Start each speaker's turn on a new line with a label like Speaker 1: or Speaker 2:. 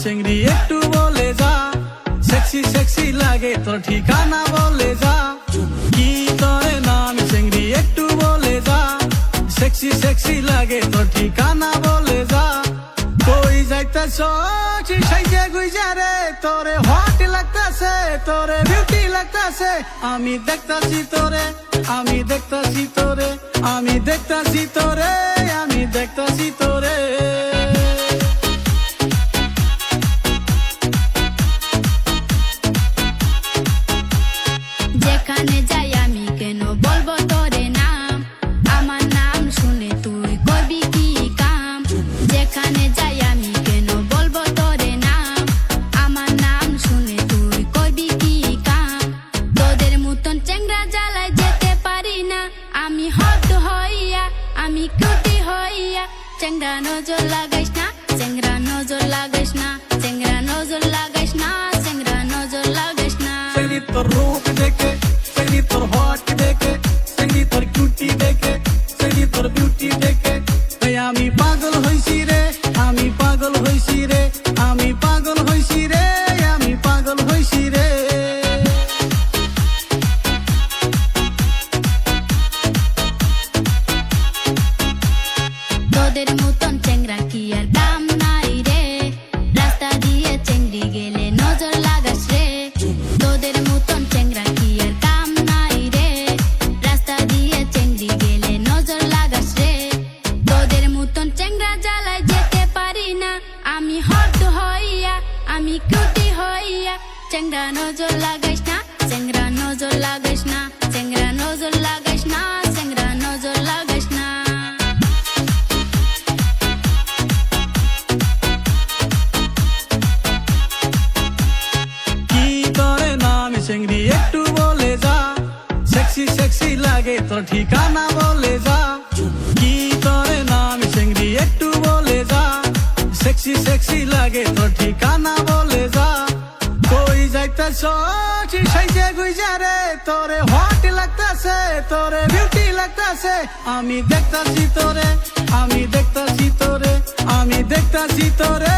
Speaker 1: চিংড়ি একটু বলে যা, সেক্সি সেক্সি লাগে তোর ঠিকানা বলে যা। কি তোরে নাম চিংড়ি একটু বলে যা, সেক্সি সেক্সি লাগে তোর ঠিকানা বলে যা। কই যাইতাছ সাইজে গুইজা রে, তোরে হট লাগতাছে, তোরে বিউটি লাগতাছে। আমি দেখতাছি তোরে, আমি দেখতাছি তোরে, আমি দেখতাছি তোরে, আমি দেখতাছি তোরে।
Speaker 2: যেখানে যাই আমি কেন বলবো তোরে নাম, আমার নাম শুনে তুই করবি কি কাম। যেখানে যাই আমি কেন বলবো তোরে নাম, আমার নাম শুনে তুই করবি কি কাম। তোদের মতন চেংড়া জ্বালায় যেতে পারি না আমি, হট হইয়া আমি কিউটি হইয়া। চেংড়া নজর লাগাইস না, চেংড়া নজর লাগাইস না, চেংড়া নজর লাগাইস না, চেংড়া নজর লাগাইস না।
Speaker 1: চিংড়ি তোর রূপ দেখে, চিংড়ি তোর হট দেখে, চিংড়ি তোর কিউটি দেখে, চিংড়ি তোর বিউটি দেখে আমি পাগল হইছি রে, আমি পাগল হইছি রে, আমি পাগল হইছি রে, আমি পাগল হইছি রে।
Speaker 2: তোদের মতন চেংড়া কি আর দাম নাই রে, রাস্তা দিয়ে চেংড়ি গেলে নজর লাগাস রে। তোদের মতন চেংড়া কি আর দাম নাই রে, রাস্তা দিয়ে চেংড়ি গেলে নজর লাগাস রে। তোদের মতন চেংড়া জ্বালায় যেতে পারি না আমি, হট হইয়া আমি কিউটি হইয়া। চেংড়া নজর লাগাইস না, চেংড়া নজর লাগাইস না, চেংড়া নজর লাগাইস না, চেংড়া নজর লাগাইস না।
Speaker 1: চিংড়ি একটু বলে যা, সেক্সি সেক্সি লাগে তোর ঠিকানা বলে যা। কি তোরে নাম চিংড়ি একটু বলে যা, সেক্সি সেক্সি লাগে তোর ঠিকানা বলে যা। কই যাইতাছ সাইজে গুইজা রে, তোরে হট লাগতাছে, তোরে বিউটি লাগতাছে। আমি দেখতাছি তোরে, আমি দেখতাছি তোরে, আমি দেখতাছি তোরে।